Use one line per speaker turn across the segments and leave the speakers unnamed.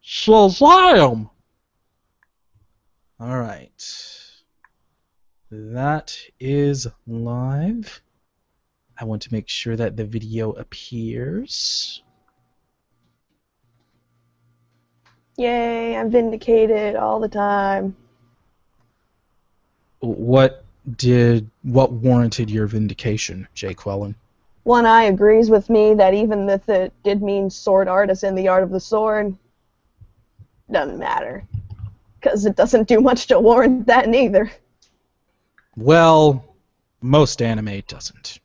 Shazam! Alright. That is live. I want to make sure that the video appears.
Yay, I'm vindicated all the time.
What warranted your vindication, Jay Quellen?
One Eye agrees with me that even if it did mean sword art as in the art of the sword, doesn't matter. Because it doesn't do much to warrant that neither.
Well, most anime doesn't.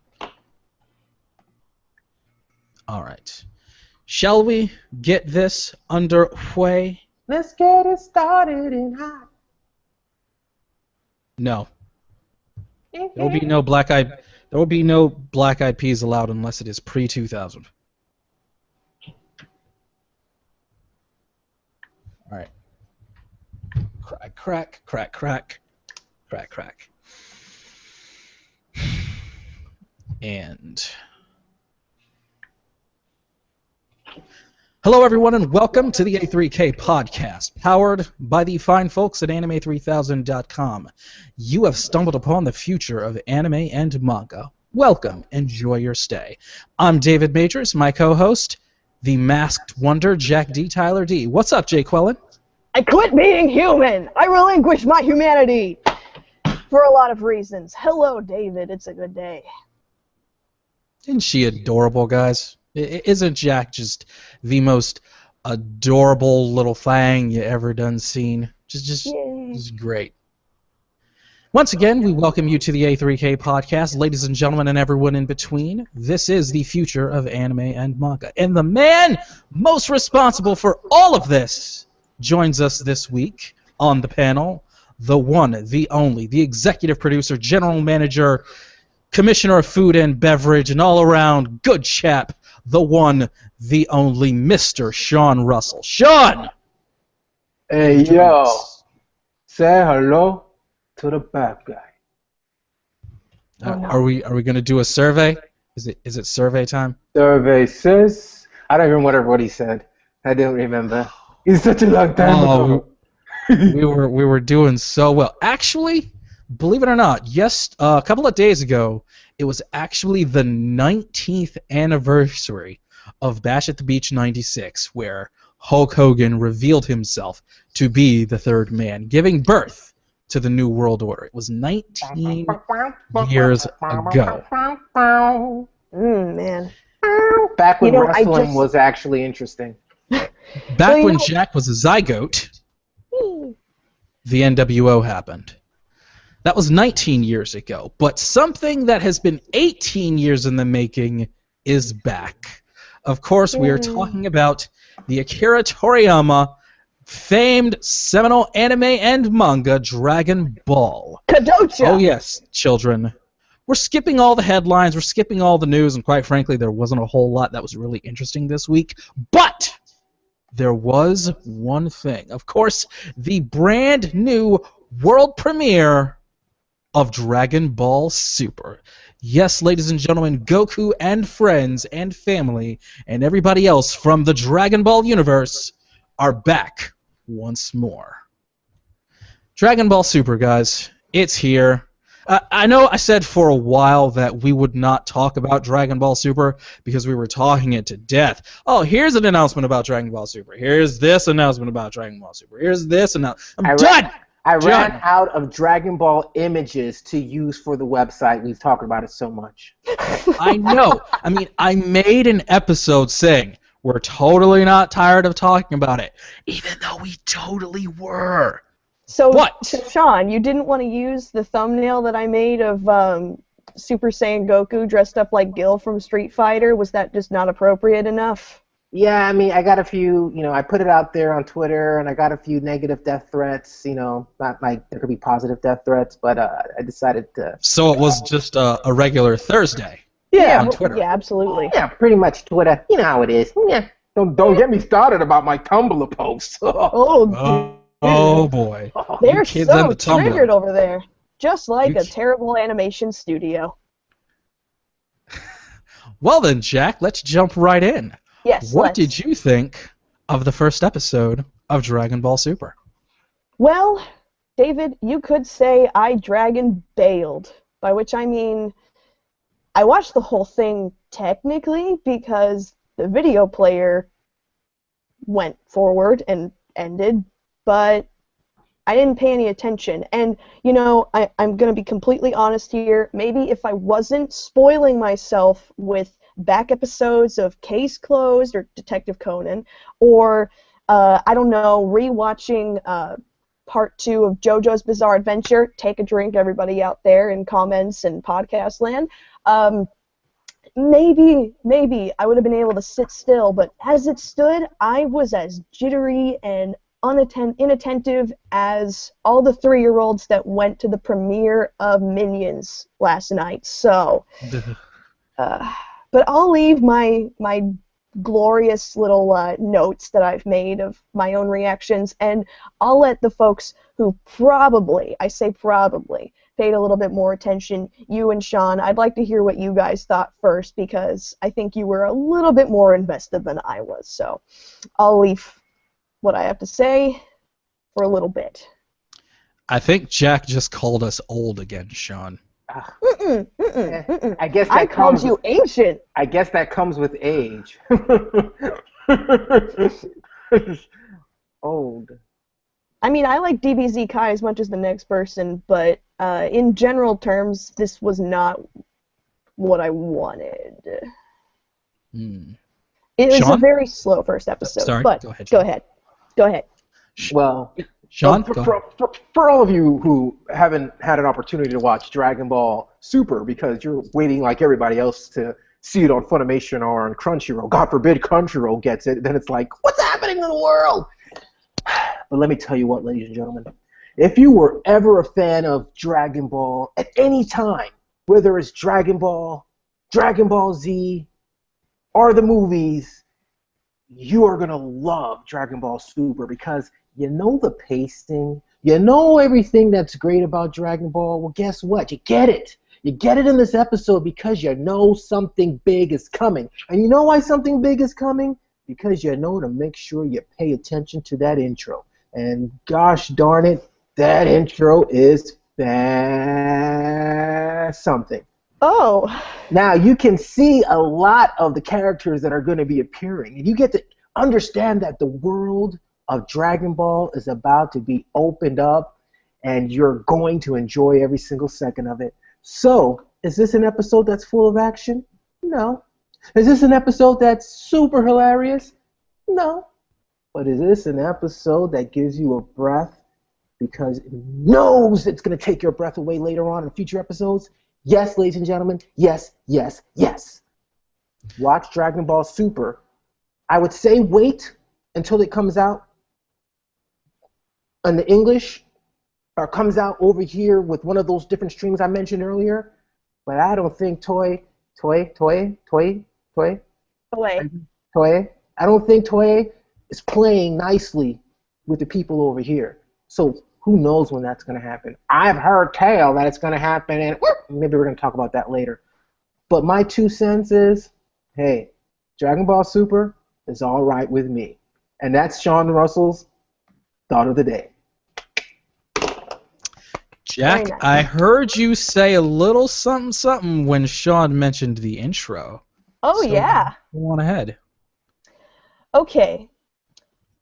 Alright. Shall we get this underway?
Let's get it started in hot.
No. There will be no black-eyed peas allowed unless it is pre-2000. Alright. Crack, crack, crack, crack, crack, crack. And hello everyone and welcome to the A3K podcast, powered by the fine folks at anime3000.com. You have stumbled upon the future of anime and manga. Welcome, enjoy your stay. I'm David Majors, my co-host, the masked wonder, Jack D. Tyler D. What's up, Jay Quellen?
I quit being human! I relinquish my humanity! For a lot of reasons. Hello, David. It's a good day.
Isn't she adorable, guys? Isn't Jack just the most adorable little thing you ever done seen? Just great. Once again, we welcome you to the A3K podcast, ladies and gentlemen and everyone in between. This is the future of anime and manga. And the man most responsible for all of this joins us this week on the panel. The one, the only, the executive producer, general manager, commissioner of food and beverage, and all-around good chap, the one, the only, Mr. Sean Russell. Sean!
Hey, yo. Say hello to the bad guy.
Are we going to do a survey? Is it survey time?
Survey says... I don't remember what he said. I don't remember. It's such a long time ago.
we were doing so well. Actually, believe it or not, yes, a couple of days ago, it was actually the 19th anniversary of Bash at the Beach 96, where Hulk Hogan revealed himself to be the third man, giving birth to the New World Order. It was 19 years ago.
Man.
Back when wrestling was actually interesting.
Back when Jack was a zygote, the NWO happened. That was 19 years ago, but something that has been 18 years in the making is back. Of course, we are talking about the Akira Toriyama famed seminal anime and manga Dragon Ball.
Kadocha!
Oh yes, children. We're skipping all the headlines, we're skipping all the news, and quite frankly, there wasn't a whole lot that was really interesting this week, but there was one thing. Of course, the brand new world premiere of Dragon Ball Super. Yes, ladies and gentlemen, Goku and friends and family and everybody else from the Dragon Ball universe are back once more. Dragon Ball Super, guys. It's here. I know I said for a while that we would not talk about Dragon Ball Super because we were talking it to death. Oh, here's an announcement about Dragon Ball Super. Here's this announcement about Dragon Ball Super. Here's this announcement. I'm done!
I ran out of Dragon Ball images to use for the website. We've talked about it so much.
I know. I mean, I made an episode saying we're totally not tired of talking about it, even though we totally were.
So,
what?
Sean, you didn't want to use the thumbnail that I made of Super Saiyan Goku dressed up like Gil from Street Fighter? Was that just not appropriate enough?
Yeah, I mean, I got a few, I put it out there on Twitter, and I got a few negative death threats, not like there could be positive death threats, but I decided to...
So it was just a regular Thursday?
Yeah,
on Twitter.
Yeah, absolutely.
Yeah, pretty much Twitter. You know how it is. Yeah. Don't get me started about my Tumblr posts.
Oh boy.
They're
kids
so
and the Tumblr.
triggered over there. Just like a terrible animation studio.
Well then, Jack, let's jump right in.
Yes,
What did you think of the first episode of Dragon Ball Super?
Well, David, you could say I dragon bailed, by which I mean I watched the whole thing technically because the video player went forward and ended, but I didn't pay any attention. And, you know, I'm going to be completely honest here. Maybe if I wasn't spoiling myself with back episodes of Case Closed or Detective Conan, or, I don't know, rewatching Part 2 of JoJo's Bizarre Adventure, take a drink, everybody out there in comments and podcast land, maybe I would have been able to sit still, but as it stood, I was as jittery and inattentive as all the 3-year-olds that went to the premiere of Minions last night. So, but I'll leave my glorious little notes that I've made of my own reactions, and I'll let the folks who probably, I say probably, paid a little bit more attention, you and Sean, I'd like to hear what you guys thought first, because I think you were a little bit more invested than I was. So I'll leave what I have to say for a little bit.
I think Jack just called us old again, Sean.
I guess that
I called you ancient.
I guess that comes with age. Old.
I mean, I like DBZ Kai as much as the next person, but in general terms, this was not what I wanted. It was
Sean?
a very slow first episode.
Sorry,
but
go ahead.
Go ahead.
Well,
Sean,
for all of you who haven't had an opportunity to watch Dragon Ball Super because you're waiting like everybody else to see it on Funimation or on Crunchyroll, God forbid Crunchyroll gets it, then it's like, what's happening in the world? But let me tell you what, ladies and gentlemen, if you were ever a fan of Dragon Ball at any time, whether it's Dragon Ball Z, or the movies, you are going to love Dragon Ball Super because you know the pacing, you know everything that's great about Dragon Ball. Well, guess what? You get it. You get it in this episode because you know something big is coming. And you know why something big is coming? Because you know to make sure you pay attention to that intro. And gosh darn it, that intro is something.
Oh.
Now, you can see a lot of the characters that are going to be appearing. And you get to understand that the world of Dragon Ball is about to be opened up, and you're going to enjoy every single second of it. So, is this an episode that's full of action? No. Is this an episode that's super hilarious? No. But is this an episode that gives you a breath because it knows it's going to take your breath away later on in future episodes? Yes, ladies and gentlemen. Yes, yes, yes. Watch Dragon Ball Super. I would say wait until it comes out in the English or comes out over here with one of those different streams I mentioned earlier. But I don't think Toei, I don't think Toei is playing nicely with the people over here. So who knows when that's going to happen. I've heard tale that it's going to happen, and maybe we're going to talk about that later. But my 2 cents is, hey, Dragon Ball Super is all right with me. And that's Sean Russell's thought of the day.
Jack,
Nice.
I heard you say a little something when Sean mentioned the intro.
Oh,
So,
yeah.
Go on ahead.
Okay.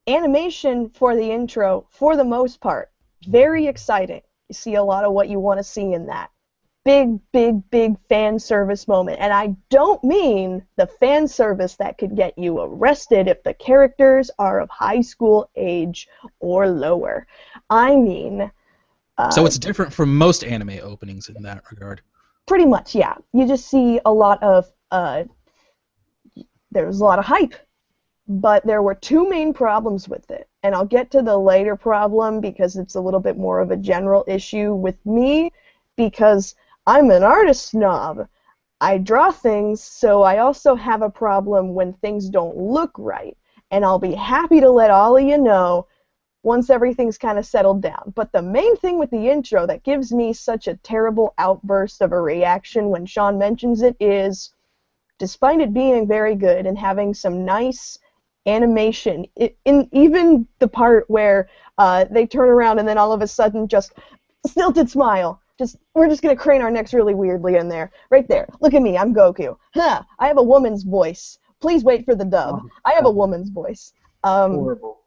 Animation for the intro, for the most part, very exciting. You see a lot of what you want to see in that. Big, big, big fan service moment. And I don't mean the fan service that could get you arrested if the characters are of high school age or lower. I mean...
So it's different from most anime openings in that regard.
Pretty much, yeah. You just see a lot of... there was a lot of hype. But there were 2 main problems with it. And I'll get to the later problem because it's a little bit more of a general issue with me because I'm an artist snob. I draw things, so I also have a problem when things don't look right. And I'll be happy to let all of you know once everything's kind of settled down. But the main thing with the intro that gives me such a terrible outburst of a reaction when Sean mentions it is, despite it being very good and having some nice animation, in even the part where they turn around and then all of a sudden just stilted smile. We're just gonna crane our necks really weirdly in there. Right there. Look at me, I'm Goku. Huh, I have a woman's voice. Please wait for the dub. I have a woman's voice.
Horrible.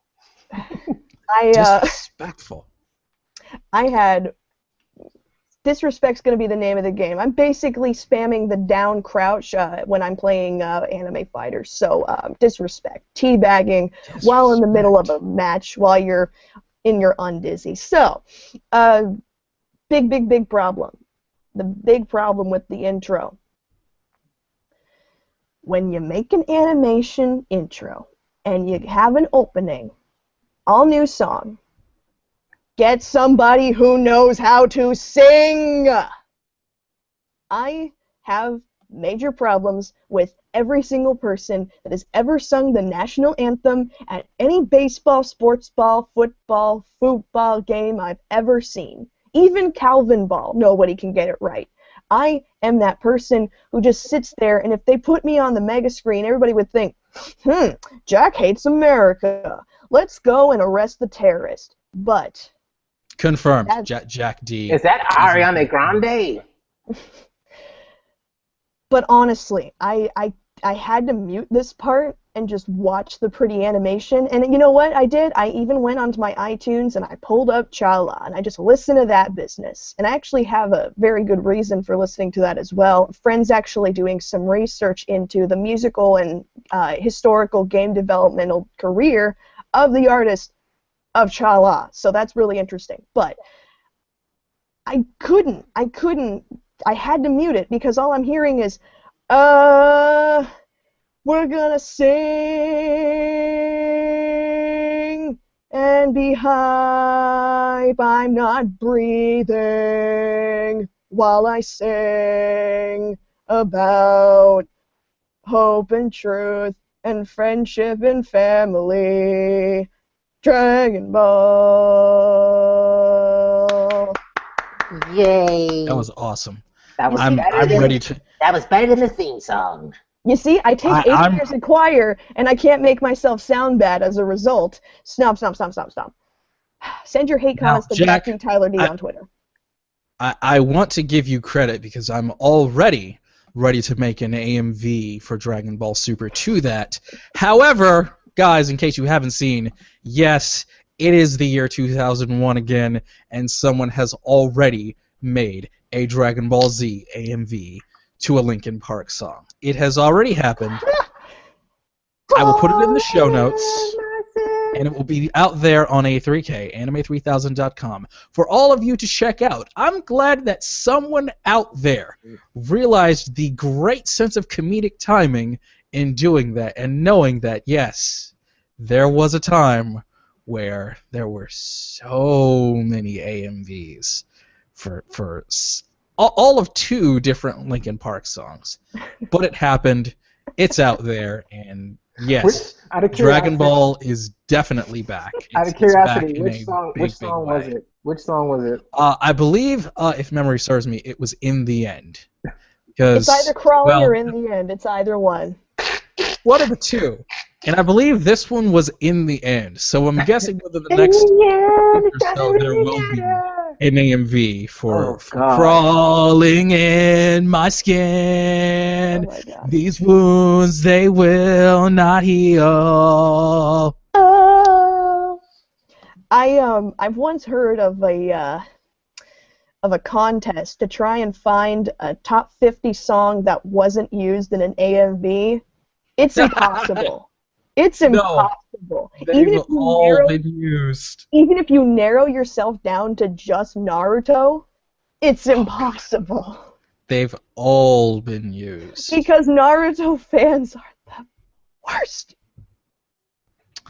Disrespectful.
I had disrespect's gonna be the name of the game. I'm basically spamming the down crouch when I'm playing anime fighters. So disrespect, teabagging while in the middle of a match while you're in your undizzy. So big problem. The big problem with the intro. When you make an animation intro and you have an opening, all new song, get somebody who knows how to sing. I have major problems with every single person that has ever sung the national anthem at any baseball, sports ball, football game I've ever seen. Even Calvin Ball, nobody can get it right. I am that person who just sits there, and if they put me on the mega screen, everybody would think, Jack hates America. Let's go and arrest the terrorist. But
confirmed. Jack D.
Is that Ariana Grande?
But honestly, I had to mute this part and just watch the pretty animation. And you know what I did? I even went onto my iTunes and I pulled up Cha-La and I just listened to that business. And I actually have a very good reason for listening to that as well. A friend's actually doing some research into the musical and historical game developmental career of the artist of Cha-La. So that's really interesting. But I had to mute it because all I'm hearing is, we're gonna sing and be hype. I'm not breathing while I sing about hope and truth and friendship and family. Dragon Ball.
Yay!
That was awesome.
I'm
ready to.
That was better than the theme song.
You see, I take 8 years in choir, and I can't make myself sound bad as a result. Stop. Send your hate comments to
Jack,
Tyler D on Twitter.
I want to give you credit because I'm already ready to make an AMV for Dragon Ball Super to that. However, guys, in case you haven't seen, yes, it is the year 2001 again, and someone has already made a Dragon Ball Z AMV to a Linkin Park song. It has already happened. I will put it in the show notes, and it will be out there on A3K, anime3000.com, for all of you to check out. I'm glad that someone out there realized the great sense of comedic timing in doing that, and knowing that, yes, there was a time where there were so many AMVs for all of 2 different Linkin Park songs. But it happened, it's out there, and yes, Dragon Ball is definitely back.
Out of curiosity, which song was it? Which song was it?
I believe, if memory serves me, it was In the End. Because,
it's either Crawling or In the End. It's either one.
One of the 2. And I believe this one was In the End. So I'm guessing within the next week or so there will be an AMV for Crawling in My Skin.
Oh
These wounds, they will not heal.
Oh. I've once heard of a contest to try and find a top 50 song that wasn't used in an AMV. It's impossible. It's impossible.
They've all been used.
Even if you narrow yourself down to just Naruto, it's impossible.
They've all been used.
Because Naruto fans are the worst.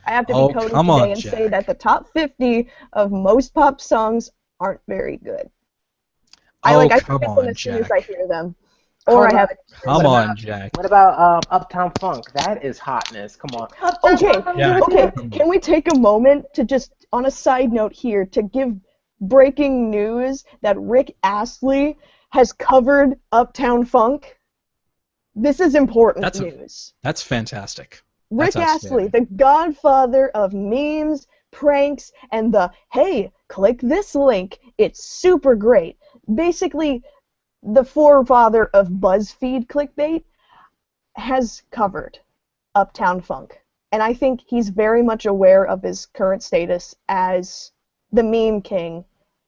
I have to be coded today and say that the top 50 of most pop songs aren't very good. I forget them as soon as I hear them. Or I have it.
Come on, Jack.
What about Uptown Funk? That is hotness. Come on.
Okay. Can we take a moment to just, on a side note here, to give breaking news that Rick Astley has covered Uptown Funk? This is important news.
That's fantastic.
Rick
That's
Astley,
outstanding.
the godfather of memes, pranks, and the, hey, click this link, it's super great. Basically, the forefather of BuzzFeed clickbait has covered Uptown Funk. And I think he's very much aware of his current status as the meme king,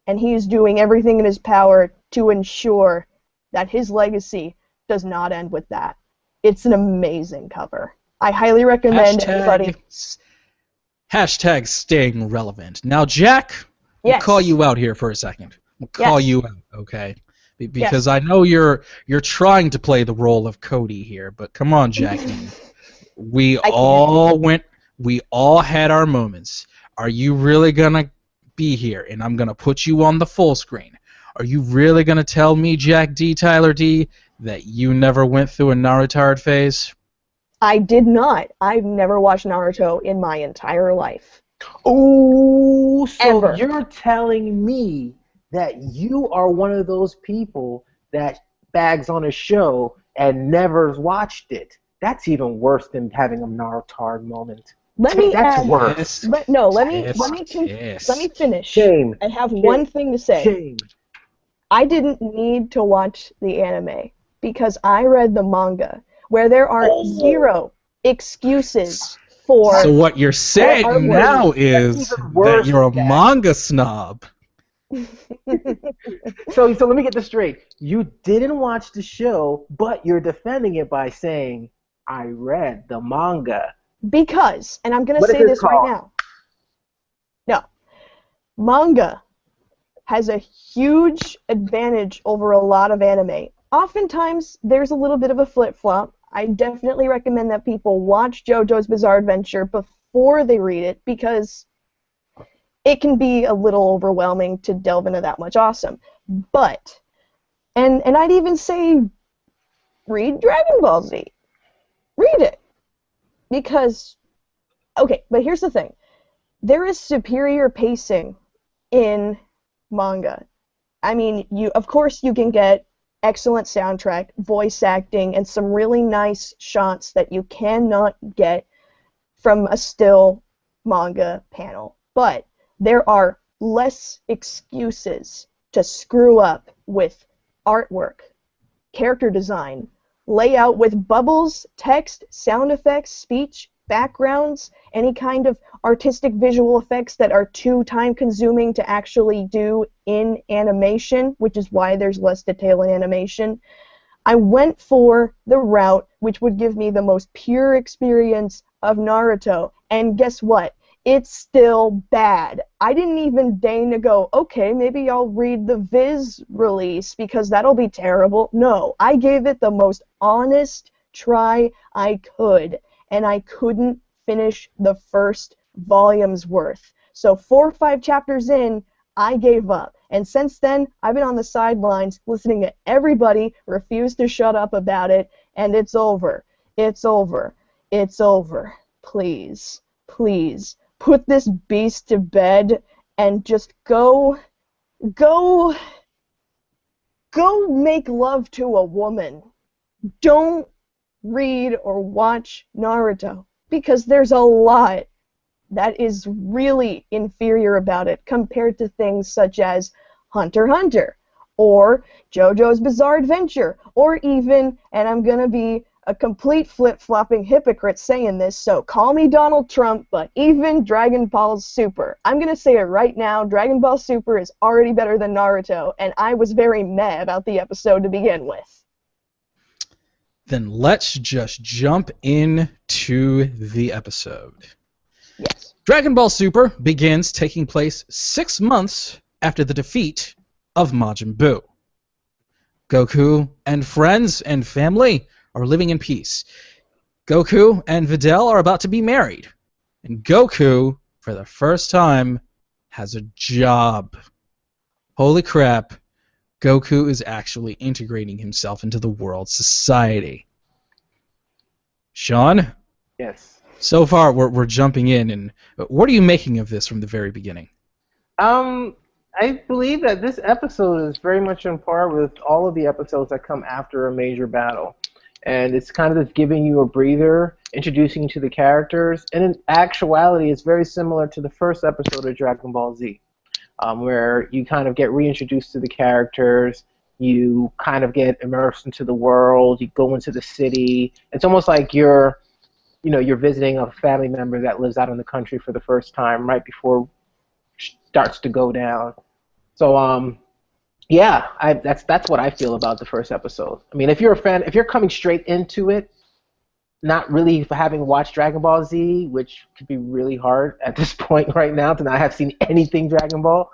and he's doing everything in his power to ensure that his legacy does not end with that. It's an amazing cover. I highly recommend anybody.
Hashtag staying relevant. Now, Jack, we'll
Yes.
call you out here for a second. We'll call
Yes.
you out, okay? Because
Yes.
I know you're trying to play the role of Cody here, but come on, Jackie. We
can't.
all had our moments. Are you really gonna be here? And I'm gonna put you on the full screen. Are you really gonna tell me, Jack D. Tyler D, that you never went through a Naruto phase?
I did not. I've never watched Naruto in my entire life.
Oh, so
Ever.
you're telling me that you are one of those people that bags on a show and never watched it. That's even worse than having a Naruto moment.
Let me
That's
add.
worse.
Let me finish.
Shame.
I have one thing to say.
Shame.
I didn't need to watch the anime because I read the manga, where there are zero excuses for.
So what you're saying
artwork.
now is
even worse
that you're a
than that.
manga snob.
So let me get this straight. You didn't watch the show, but you're defending it by saying, I read the manga.
Because, and I'm going to
What is
say
it
this
called?
right now. No. Manga has a huge advantage over a lot of anime. Oftentimes, there's a little bit of a flip-flop. I definitely recommend that people watch JoJo's Bizarre Adventure before they read it, because it can be a little overwhelming to delve into that much awesome. But, and I'd even say, read Dragon Ball Z. Read it. Because, okay, but here's the thing. There is superior pacing in manga. I mean, of course you can get excellent soundtrack, voice acting, and some really nice shots that you cannot get from a still manga panel. But there are less excuses to screw up with artwork, character design, layout with bubbles, text, sound effects, speech, backgrounds, any kind of artistic visual effects that are too time-consuming to actually do in animation, which is why there's less detail in animation. I went for the route which would give me the most pure experience of Naruto, and guess what? It's still bad. I didn't even deign to go, okay, maybe I'll read the Viz release because that'll be terrible. No, I gave it the most honest try I could, and I couldn't finish the first volume's worth. So 4 or 5 chapters in, I gave up. And since then, I've been on the sidelines listening to everybody refuse to shut up about it, and it's over. It's over. It's over. Please, please, put this beast to bed and just go make love to a woman. Don't read or watch Naruto, because there's a lot that is really inferior about it compared to things such as Hunter x Hunter or JoJo's Bizarre Adventure, or even, and I'm gonna be a complete flip-flopping hypocrite saying this, so call me Donald Trump, but even Dragon Ball Super. I'm gonna say it right now, Dragon Ball Super is already better than Naruto, and I was very meh about the episode to begin with.
Then let's just jump into the episode.
Yes.
Dragon Ball Super begins taking place 6 months after the defeat of Majin Buu. Goku and friends and family are living in peace. Goku and Videl are about to be married. And Goku, for the first time, has a job. Holy crap, Goku is actually integrating himself into the world society. Sean?
Yes.
So far, we're jumping in, and what are you making of this from the very beginning?
I believe that this episode is very much on par with all of the episodes that come after a major battle. and it's kind of just giving you a breather, introducing you to the characters. And in actuality, it's very similar to the first episode of Dragon Ball Z, where you kind of get reintroduced to the characters. You kind of get immersed into the world. You go into the city. It's almost like you're visiting a family member that lives out in the country for the first time right before it starts to go down. So, yeah, that's what I feel about the first episode. I mean, if you're a fan, if you're coming straight into it, not really having watched Dragon Ball Z, which could be really hard at this point right now to not have seen anything Dragon Ball,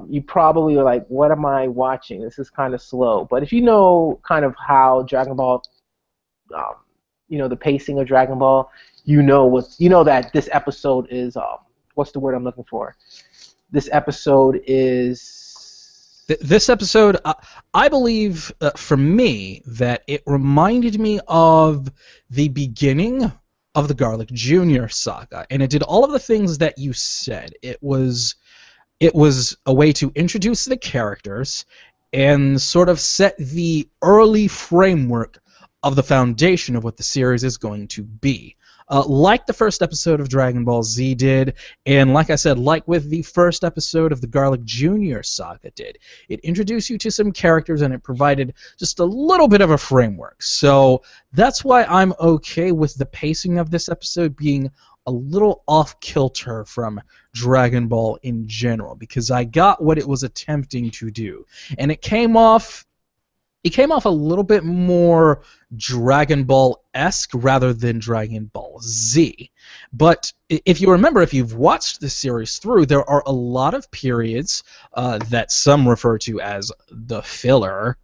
you probably are like, what am I watching? This is kind of slow. But if you know kind of how Dragon Ball, the pacing of Dragon Ball, you know that this episode is, what's the word I'm looking for? This episode is...
This episode, I believe, for me, that it reminded me of the beginning of the Garlic Jr. saga, and it did all of the things that you said. It was a way to introduce the characters and sort of set the early framework of the foundation of what the series is going to be. Like the first episode of Dragon Ball Z did, and like I said, like with the first episode of the Garlic Jr. saga did, it introduced you to some characters and it provided just a little bit of a framework. So that's why I'm okay with the pacing of this episode being a little off-kilter from Dragon Ball in general, because I got what it was attempting to do. And it came off a little bit more Dragon Ball-esque rather than Dragon Ball Z. But if you remember, if you've watched the series through, there are a lot of periods that some refer to as the filler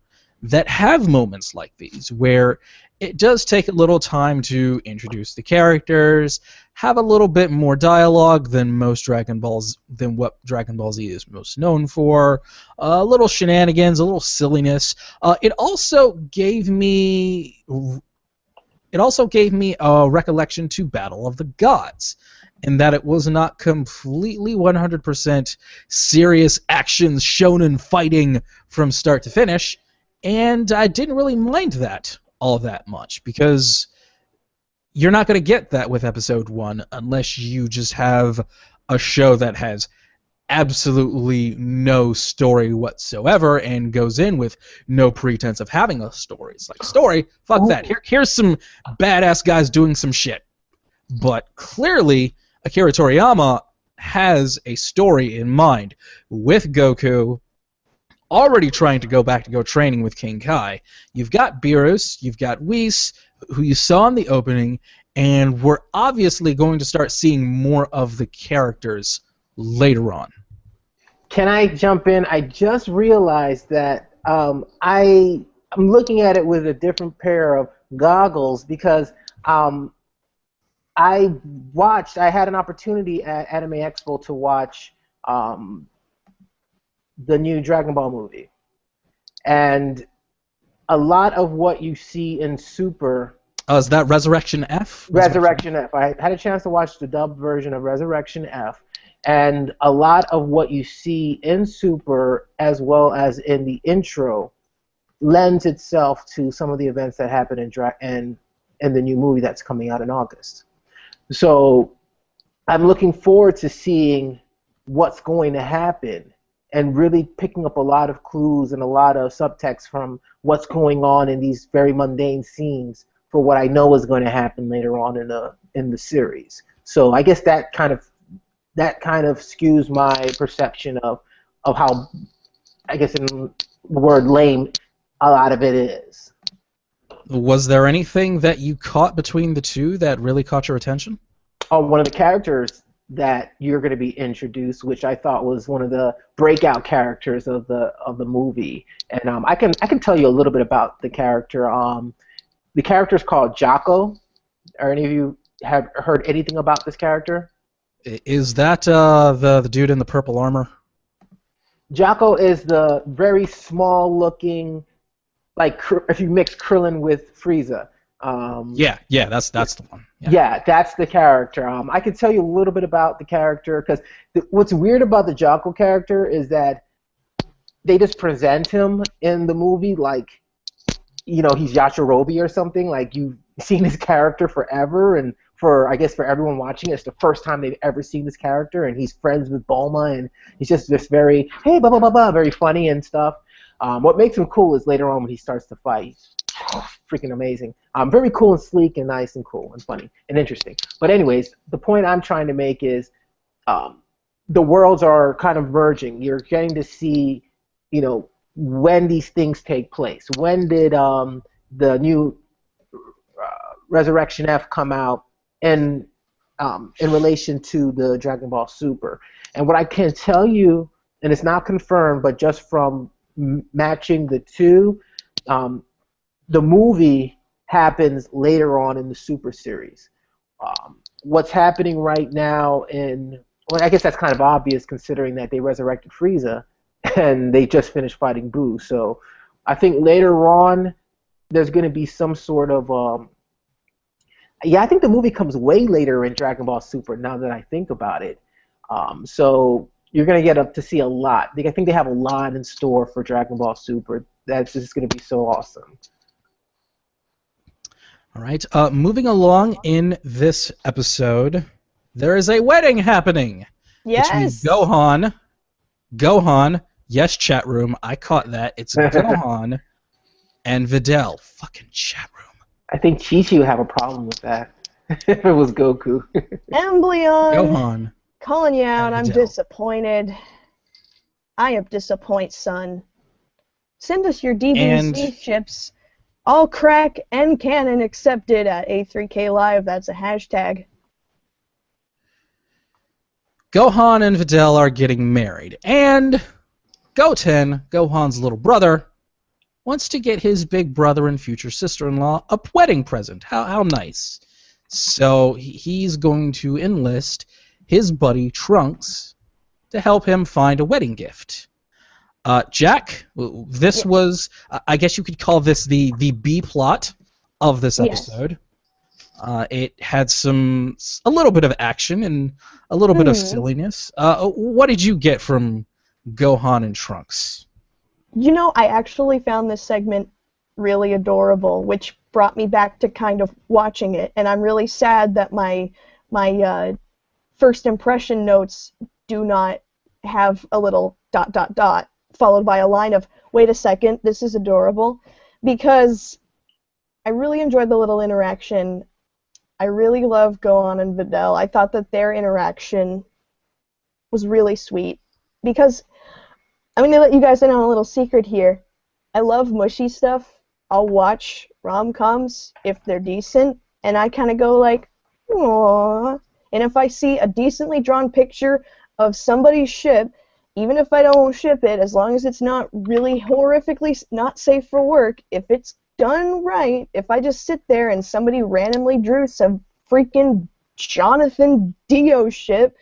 that have moments like these, where it does take a little time to introduce the characters, have a little bit more dialogue than what Dragon Ball Z is most known for, a little shenanigans, a little silliness. It also gave me a recollection to Battle of the Gods, in that it was not completely 100% serious action shonen fighting from start to finish, and I didn't really mind that all that much, because you're not going to get that with episode 1 unless you just have a show that has absolutely no story whatsoever and goes in with no pretense of having a story. It's like, story? Fuck that. Here's some badass guys doing some shit. But clearly, Akira Toriyama has a story in mind with Goku already trying to go back to go training with King Kai. You've got Beerus, you've got Whis, who you saw in the opening, and we're obviously going to start seeing more of the characters later on.
Can I jump in? I just realized that I'm looking at it with a different pair of goggles, because I had an opportunity at Anime Expo to watch the new Dragon Ball movie. And a lot of what you see in Super...
Oh, is that Resurrection F?
Resurrection F. I had a chance to watch the dubbed version of Resurrection F, and a lot of what you see in Super, as well as in the intro, lends itself to some of the events that happen in the new movie that's coming out in August. So I'm looking forward to seeing what's going to happen and really picking up a lot of clues and a lot of subtext from what's going on in these very mundane scenes for what I know is going to happen later on in the series. So I guess that kind of skews my perception of how, I guess in the word lame, a lot of it is.
Was there anything that you caught between the two that really caught your attention?
Oh, one of the characters that you're going to be introduced, which I thought was one of the breakout characters of the movie, and I can tell you a little bit about the character. The character is called Jocko. Are any of you have heard anything about this character?
Is that the dude in the purple armor?
Jocko is the very small-looking, like if you mix Krillin with Frieza.
Yeah, that's the one.
Yeah, that's the character. I can tell you a little bit about the character, because what's weird about the Jocko character is that they just present him in the movie like he's Yajirobe or something. Like, you've seen his character forever, and I guess for everyone watching, it's the first time they've ever seen this character, and he's friends with Bulma, and he's just this very, hey, blah, blah, blah, blah, very funny and stuff. What makes him cool is later on when he starts to fight, he's freaking amazing. Very cool and sleek and nice and cool and funny and interesting. But anyways, the point I'm trying to make is the worlds are kind of merging. You're getting to see, when these things take place. When did the new Resurrection F come out in relation to the Dragon Ball Super? And what I can tell you, and it's not confirmed, but just from matching the two, the movie happens later on in the Super series. What's happening right now well, I guess that's kind of obvious considering that they resurrected Frieza and they just finished fighting Buu. So I think later on there's going to be some sort of I think the movie comes way later in Dragon Ball Super now that I think about it. So you're going to get up to see a lot. I think they have a lot in store for Dragon Ball Super. That's just going to be so awesome.
All right. Moving along in this episode, there is a wedding happening.
Yes.
Between Gohan. Yes, chat room. I caught that. It's Gohan and Videl. Fucking chat room.
I think Chi-Chi would have a problem with that if it was Goku.
Emblyon.
Gohan.
Calling you out. I'm
Videl.
disappointed. I am disappointed, son. Send us your DBZ ships. All crack and canon accepted at A3K Live. That's a hashtag.
Gohan and Videl are getting married, and Goten, Gohan's little brother, wants to get his big brother and future sister-in-law a wedding present. How nice. So he's going to enlist his buddy Trunks to help him find a wedding gift. Jack, this was, I guess you could call this the B plot of this episode. It had a little bit of action and a little bit of silliness. What did you get from Gohan and Trunks?
I actually found this segment really adorable, which brought me back to kind of watching it, and I'm really sad that my first impression notes do not have a little ... followed by a line of, wait a second, this is adorable, because I really enjoyed the little interaction. I really love Gohan and Videl. I thought that their interaction was really sweet, because I'm going to let you guys in on a little secret here. I love mushy stuff. I'll watch rom-coms if they're decent, and I kind of go like, aww. And if I see a decently drawn picture of somebody's ship, even if I don't ship it, as long as it's not really horrifically not safe for work, if it's done right, if I just sit there and somebody randomly drew some freaking Jonathan Dio ship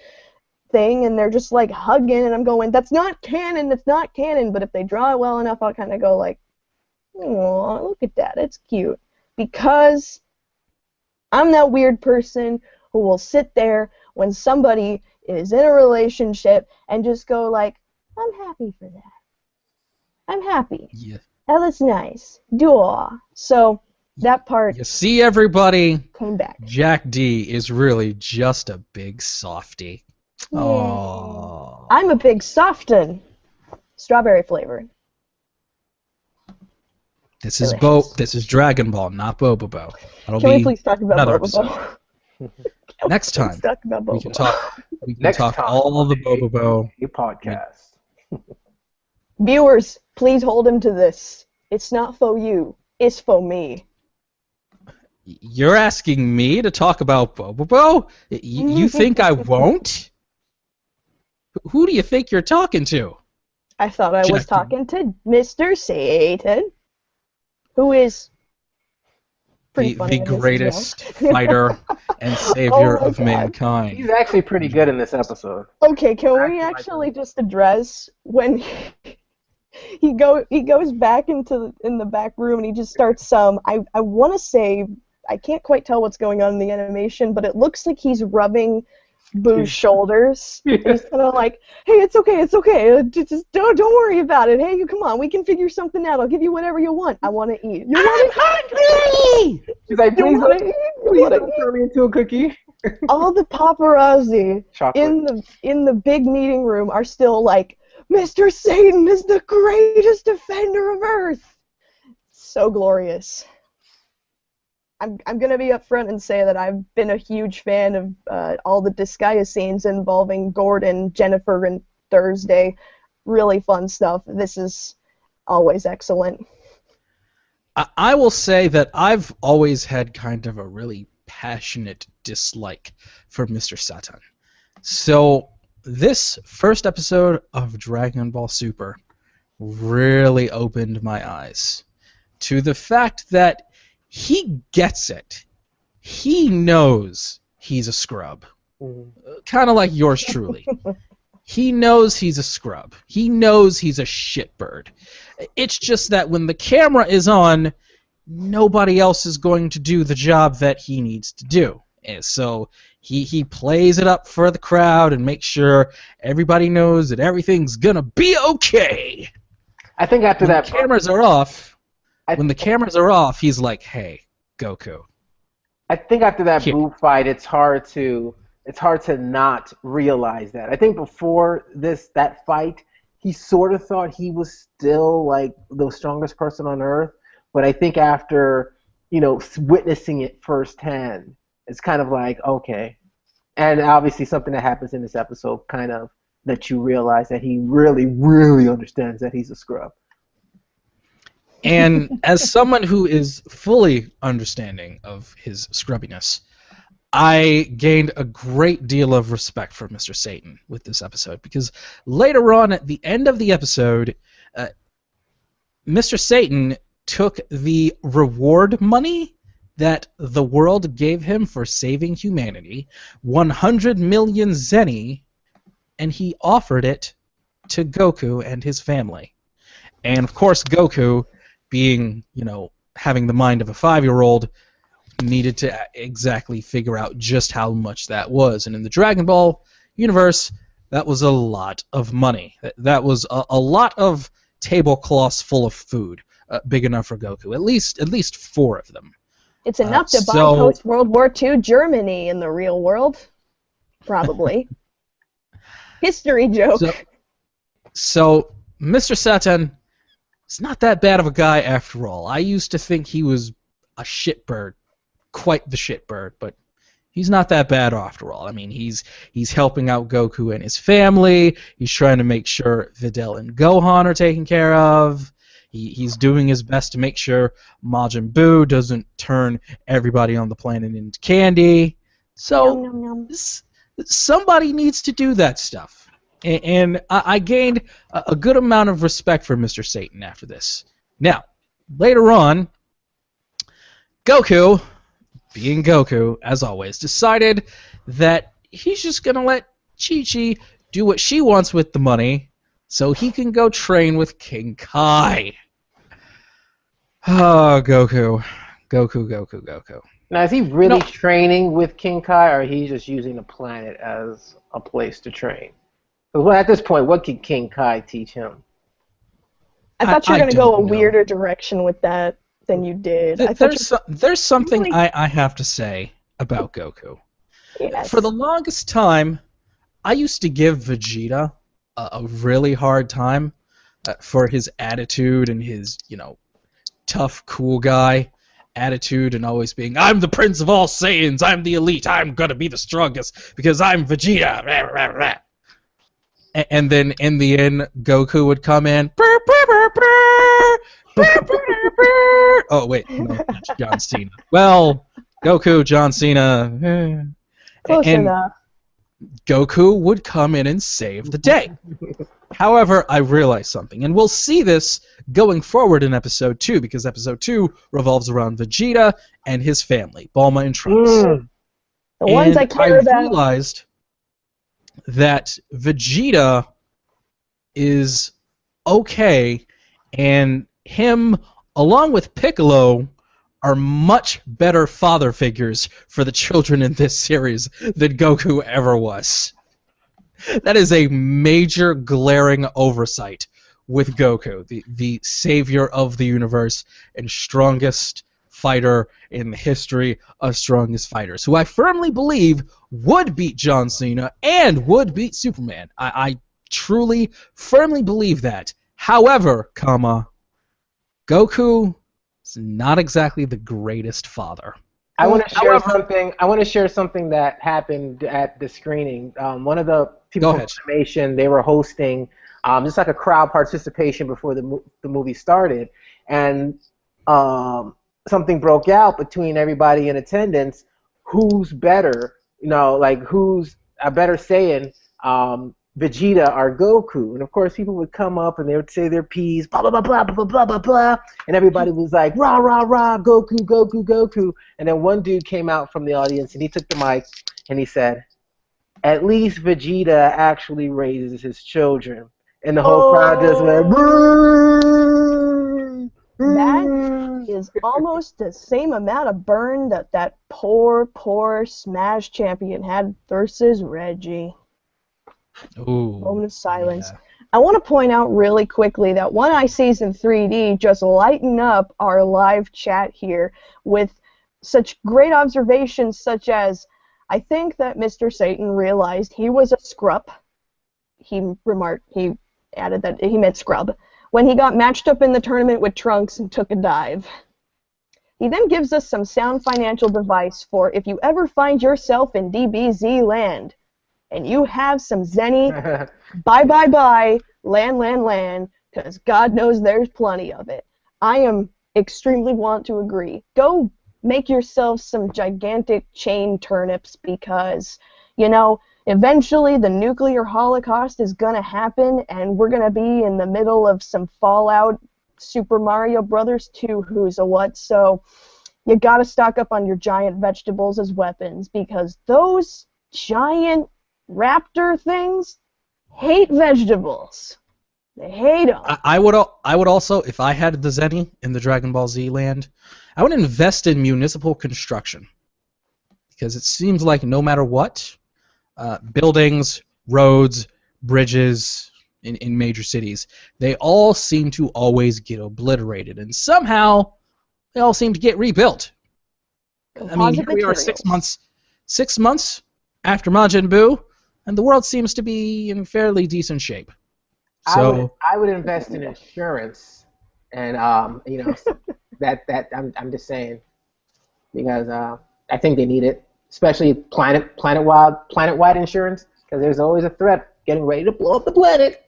thing and they're just like hugging and I'm going, that's not canon, it's not canon, but if they draw it well enough, I'll kind of go like, aw, look at that, it's cute. Because I'm that weird person who will sit there when somebody is in a relationship and just go like, I'm happy for that. I'm happy.
Yeah.
That was nice. Duh. So that part
You see, everybody,
came back.
Jack D is really just a big softie.
Yeah.
Oh.
I'm a big softin. Strawberry flavored.
This is
Delicious.
This is Dragon Ball, not Bobobo. That'll
Can we
be
please talk about
another
Bobobo?
next time.
Talk about
We can
Bobobo.
talk. We can
Next
talk
time
all the Bobobo.
A podcast.
Viewers, please hold him to this. It's not for you. It's for me.
You're asking me to talk about Bobobo? You think I won't? Who do you think you're talking to?
I thought I was
Jack.
talking to Mr. Satan, who is pretty funny
The
in this as well.
greatest fighter and savior
Oh my
of
God.
mankind.
He's actually pretty good in this episode.
Okay, can we
Actually, I
actually just address when he goes back in the back room and he just starts I want to say, I can't quite tell what's going on in the animation, but it looks like he's rubbing Boo's shoulders. He's kind of like, hey, it's okay. Just don't worry about it. Hey, come on, we can figure something out. I'll give you whatever you want. I want to eat.
I'm hungry! She's like, please don't turn me into a cookie.
All the paparazzi
Chocolate.
in the big meeting room are still like, Mr. Satan is the greatest defender of Earth. So glorious. I'm gonna be upfront and say that I've been a huge fan of all the disguise scenes involving Gordon, Jennifer, and Thursday. Really fun stuff. This is always excellent.
I will say that I've always had kind of a really passionate dislike for Mr. Satan. So this first episode of Dragon Ball Super really opened my eyes to the fact that he gets it. He knows he's a scrub. Kind of like yours truly. He knows he's a scrub. He knows he's a shitbird. It's just that when the camera is on, nobody else is going to do the job that he needs to do. And so he plays it up for the crowd and makes sure everybody knows that everything's gonna be okay.
I think after
When the cameras are off, he's like, "Hey, Goku."
I think after that
Here.
Boo fight, it's hard to not realize that. I think before that fight, he sort of thought he was still like the strongest person on Earth, but I think after witnessing it firsthand, it's kind of like, okay. And obviously something that happens in this episode kind of lets you realize that he really, really understands that he's a scrub.
And as someone who is fully understanding of his scrubbiness, I gained a great deal of respect for Mr. Satan with this episode, because later on at the end of the episode, Mr. Satan took the reward money that the world gave him for saving humanity, 100 million zeni, and he offered it to Goku and his family. And of course Goku, being, having the mind of a 5-year-old, needed to exactly figure out just how much that was. And in the Dragon Ball universe, that was a lot of money. That was a lot of tablecloths full of food, big enough for Goku. At least 4 of them.
It's enough to buy post-World War II Germany in the real world. Probably. History joke.
So Mr. Satan is not that bad of a guy after all. I used to think he was a shitbird, quite the shitbird, but he's not that bad after all. I mean, he's helping out Goku and his family. He's trying to make sure Videl and Gohan are taken care of. He's doing his best to make sure Majin Buu doesn't turn everybody on the planet into candy. So somebody needs to do that stuff. And I gained a good amount of respect for Mr. Satan after this. Now, later on, Goku, being Goku, as always, decided that he's just going to let Chi-Chi do what she wants with the money so he can go train with King Kai. Oh, Goku. Goku.
Now, is he really training with King Kai, or he's just using the planet as a place to train? Because at this point, what can King Kai teach him?
I thought you were going to go a weirder direction with that than you did.
There's something really... I have to say about Goku.
Yes.
For the longest time, I used to give Vegeta a really hard time for his attitude and his, tough, cool guy attitude, and always being, I'm the prince of all Saiyans, I'm the elite, I'm gonna be the strongest because I'm Vegeta. Rah, rah, rah. And then in the end, Goku would come in. Oh wait, no, John Cena. Well, Goku, John Cena.
Close enough.
Goku would come in and save the day. However, I realized something, and we'll see this going forward in Episode 2, because Episode 2 revolves around Vegeta and his family, Bulma and Trunks.
The ones I care about.
I realized that Vegeta is okay, and him, along with Piccolo, are much better father figures for the children in this series than Goku ever was. That is a major glaring oversight with Goku, the savior of the universe and strongest fighter in the history of strongest fighters, who I firmly believe would beat John Cena and would beat Superman. I truly, firmly believe that. However, Goku is not exactly the greatest father.
I want to share something. I want to share something that happened at the screening. One of the people from animation, they were hosting just like a crowd participation before the movie started, and something broke out between everybody in attendance. Who's better? You know, like who's a better saying? Vegeta or Goku, and of course people would come up and they would say their P's, blah blah blah blah blah blah blah blah, and everybody was like rah rah rah, Goku Goku Goku, and then one dude came out from the audience and he took the mic and he said, "At least Vegeta actually raises his children," and the whole crowd just went.
That is almost the same amount of burn that poor Smash champion had versus Reggie.
Ooh,
moment of silence.
yeah.
I want to point out really quickly that One Eye Season 3D just lighten up our live chat here with such great observations such as, I think that Mr. Satan realized he was a scrub. He added that he meant scrub, when he got matched up in the tournament with Trunks and took a dive. He then gives us some sound financial advice for if you ever find yourself in DBZ land, and you have some Zenny, bye, land, because God knows there's plenty of it. I am extremely want to agree. Go make yourself some gigantic chain turnips because, you know, eventually the nuclear holocaust is going to happen and we're going to be in the middle of some Fallout Super Mario Brothers 2 who's a what, so you got to stock up on your giant vegetables as weapons because those giant raptor things hate vegetables. They hate them.
I would also, if I had the Zenny in the Dragon Ball Z land, I would invest in municipal construction because it seems like no matter what, buildings, roads, bridges in major cities, they all seem to always get obliterated, and somehow they all seem to get rebuilt. I mean, here we are 6 months after Majin Buu, and the world seems to be in fairly decent shape. So
I would invest in insurance, and you know, that I'm just saying because I think they need it, especially planet-wide insurance, because there's always a threat getting ready to blow up the planet.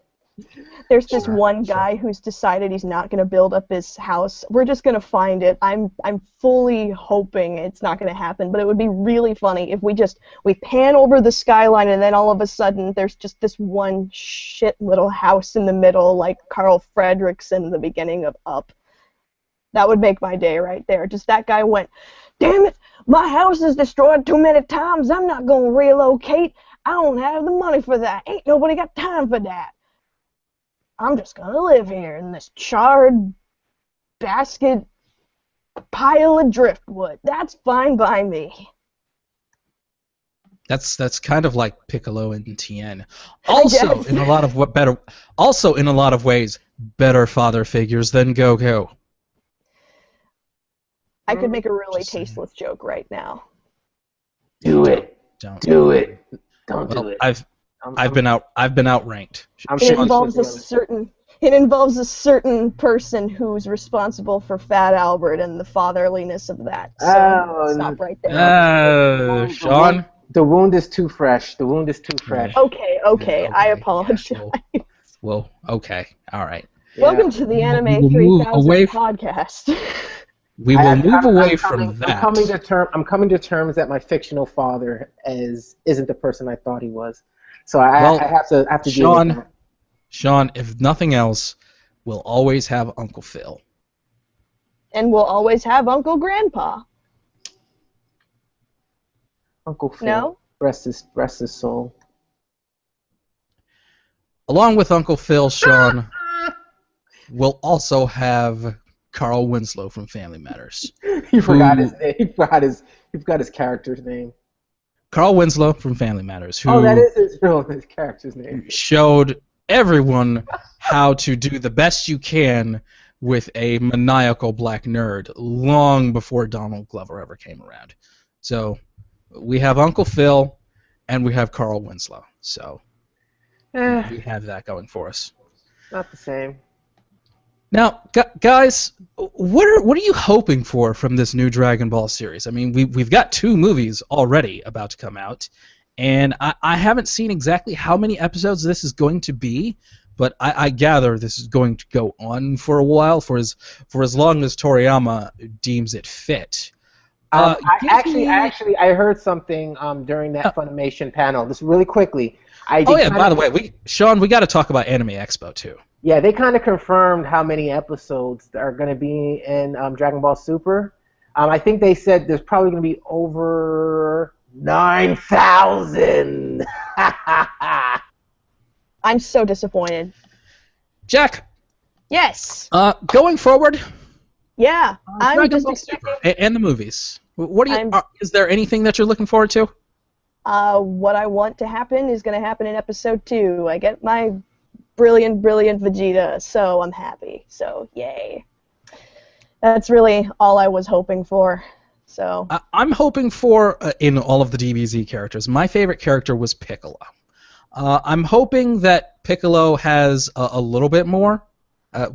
There's this one guy who's decided he's not going to build up his house. We're just going to find it. I'm fully hoping it's not going to happen, but it would be really funny if we pan over the skyline and then all of a sudden there's just this one shit little house in the middle like Carl Fredricksen in the beginning of Up. That would make my day right there. Just that guy went, "Damn it, my house is destroyed too many times. I'm not going to relocate. I don't have the money for that. Ain't nobody got time for that. I'm just gonna live here in this charred basket pile of driftwood. That's fine by me."
that's kind of like Piccolo and Tien. Also, in a lot of ways, better father figures than Goku.
I could make a really tasteless joke right now.
Do it.
Don't
do it. Don't
well,
do it.
I've been outranked.
It involves a certain person who's responsible for Fat Albert and the fatherliness of that. So stop right there.
Sean?
The wound is too fresh.
Okay. I apologize.
Well, okay. All right.
Welcome to the Anime 3000 podcast.
We will move away from that.
I'm coming to terms that my fictional father isn't the person I thought he was. So I have to deal with that.
Sean, if nothing else, we'll always have Uncle Phil.
And we'll always have Uncle Grandpa.
Uncle Phil.
No?
Rest his soul.
Along with Uncle Phil, Sean, we'll also have Carl Winslow from Family Matters.
He forgot his name. He forgot his character's name.
Carl Winslow from Family Matters, who
that is his character's name.
showed everyone how to do the best you can with a maniacal black nerd long before Donald Glover ever came around. So we have Uncle Phil and we have Carl Winslow. So we have that going for us.
Not the same.
Now, guys, what are you hoping for from this new Dragon Ball series? I mean, we've got 2 movies already about to come out, and I haven't seen exactly how many episodes this is going to be, but I gather this is going to go on for a while, for as long as Toriyama deems it fit.
I heard something during that Funimation panel. Just really quickly.
By the way, Sean, we got to talk about Anime Expo too.
Yeah, they kind of confirmed how many episodes are going to be in Dragon Ball Super. I think they said there's probably going to be over 9,000.
I'm so disappointed.
Jack.
Yes.
Going forward.
Yeah, I'm
Dragon
just
Ball
expecting.
Super and the movies. What do you? Is there anything that you're looking forward to?
What I want to happen is going to happen in episode 2. I get my brilliant Vegeta, so I'm happy. So yay. That's really all I was hoping for. So
I'm hoping for in all of the DBZ characters. My favorite character was Piccolo. I'm hoping that Piccolo has a little bit more.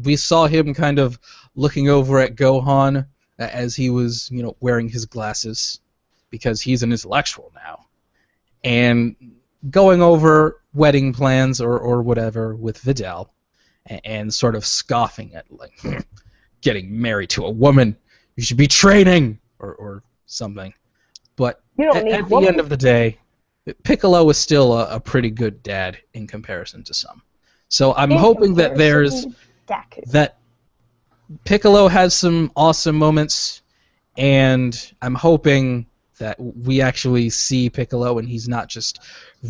We saw him kind of looking over at Gohan as he was, wearing his glasses because he's an intellectual now, and going over wedding plans or whatever with Videl, and sort of scoffing at like getting married to a woman. You should be training or something. But at the end of the day, Piccolo is still a pretty good dad in comparison to some. So I'm hoping that that Piccolo has some awesome moments, and I'm hoping that we actually see Piccolo and he's not just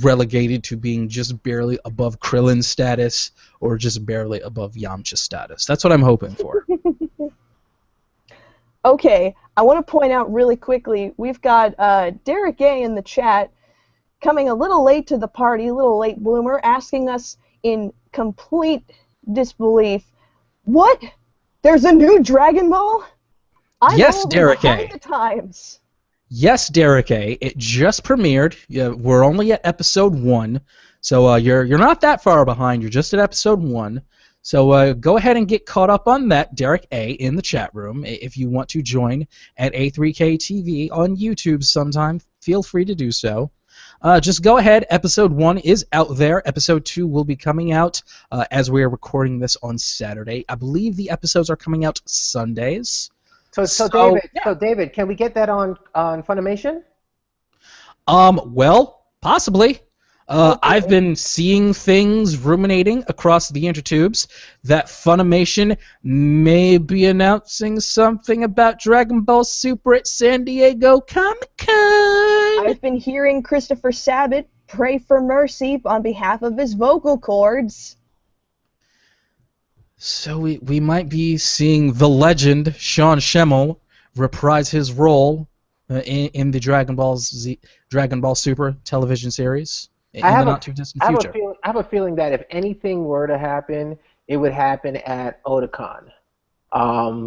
relegated to being just barely above Krillin status or just barely above Yamcha status. That's what I'm hoping for.
Okay, I want to point out really quickly, we've got Derek A. in the chat coming a little late to the party, a little late bloomer, asking us in complete disbelief, what? There's a new Dragon Ball?
Yes, Derek A.
The times.
Yes, Derek A. It just premiered. We're only at episode 1, so you're not that far behind. You're just at episode 1. So go ahead and get caught up on that, Derek A. in the chat room. If you want to join at A3K TV on YouTube sometime, feel free to do so. Just go ahead. Episode 1 is out there. Episode 2 will be coming out as we are recording this on Saturday. I believe the episodes are coming out Sundays.
So David, can we get that on Funimation?
Well, possibly. I've been seeing things ruminating across the intertubes that Funimation may be announcing something about Dragon Ball Super at San Diego Comic-Con.
I've been hearing Christopher Sabat pray for mercy on behalf of his vocal cords. So
we might be seeing the legend Sean Schemmel reprise his role in the Dragon Ball Super television series in the not too distant future.
I have a feeling that if anything were to happen, it would happen at Otakon.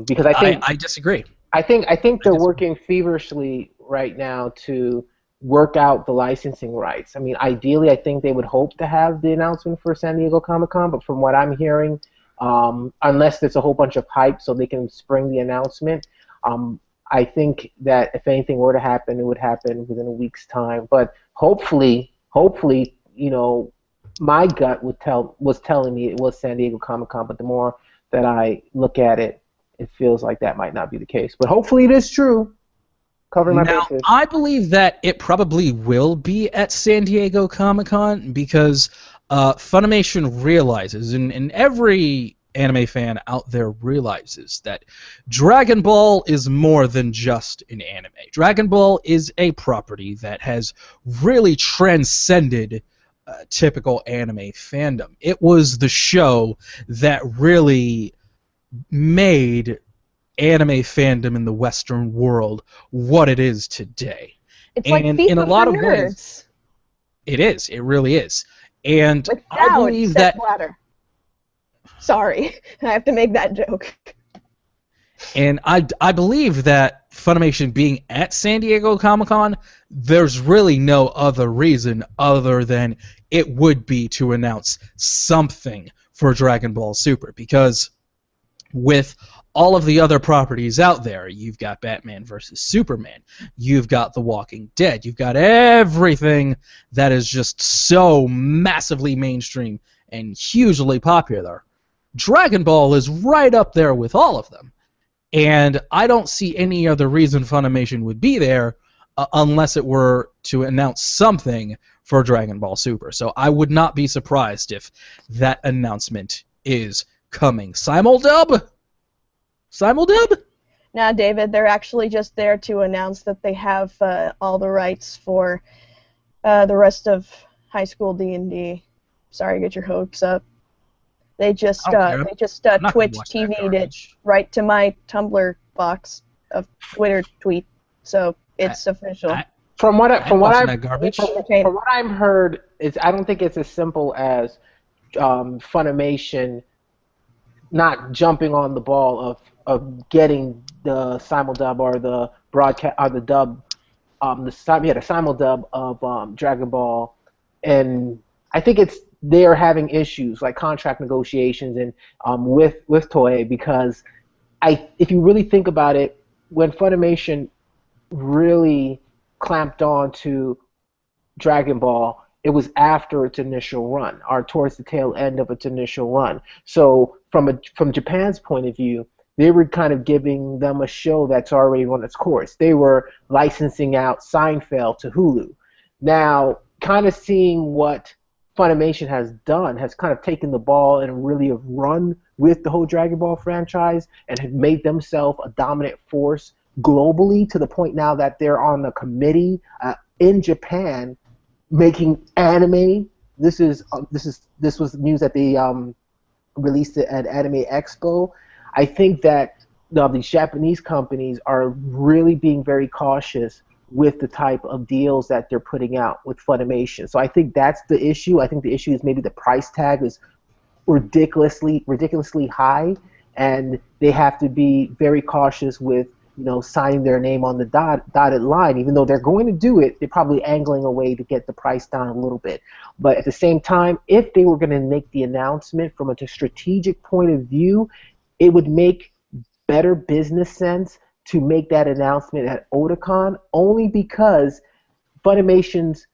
Because I
disagree.
I think they're working feverishly right now to work out the licensing rights. I mean, ideally, I think they would hope to have the announcement for San Diego Comic-Con, but from what I'm hearing, unless there's a whole bunch of hype so they can spring the announcement, I think that if anything were to happen, it would happen within a week's time. But hopefully, my gut was telling me it was San Diego Comic-Con, but the more that I look at it, it feels like that might not be the case. But hopefully it is true. Covering my bases.
I believe that it probably will be at San Diego Comic-Con because Funimation realizes, and every anime fan out there realizes, that Dragon Ball is more than just an anime. Dragon Ball is a property that has really transcended typical anime fandom. It was the show that really made anime fandom in the Western world what it is today.
It's like
And
FIFA
in a lot
for
of
nerds.
ways, it is. It really is. And I
Without
believe
Sepp
that,
Blatter. Sorry, I have to make that joke.
and I believe that Funimation being at San Diego Comic-Con, there's really no other reason other than it would be to announce something for Dragon Ball Super, because with all of the other properties out there, you've got Batman versus Superman, you've got The Walking Dead, you've got everything that is just so massively mainstream and hugely popular. Dragon Ball is right up there with all of them. And I don't see any other reason Funimation would be there unless it were to announce something for Dragon Ball Super. So I would not be surprised if that announcement is coming. Simuldub? Simuldub?
Nah, David, they're actually just there to announce that they have all the rights for the rest of High School D&D. Sorry, get your hopes up. They just Twitch TV'd it right to my Tumblr box of Twitter tweet, so it's official.
From what I've heard, I don't think it's as simple as Funimation not jumping on the ball of getting the simuldub or the broadcast or the dub, the simuldub of Dragon Ball, and I think they are having issues like contract negotiations and with Toei, because if you really think about it, when Funimation really clamped on to Dragon Ball, it was after its initial run, or towards the tail end of its initial run. So from Japan's point of view, they were kind of giving them a show that's already run its course. They were licensing out Seinfeld to Hulu. Now, kind of seeing what Funimation has done, has kind of taken the ball and really have run with the whole Dragon Ball franchise and have made themselves a dominant force globally, to the point now that they're on a committee in Japan making anime. This was news that they released it at Anime Expo. I think that these Japanese companies are really being very cautious with the type of deals that they're putting out with Funimation. So I think that's the issue. I think the issue is maybe the price tag is ridiculously high, and they have to be very cautious with signing their name on the dotted line. Even though they're going to do it, they're probably angling a way to get the price down a little bit. But at the same time, if they were going to make the announcement from a strategic point of view, it would make better business sense to make that announcement at Otakon, only because Funimation's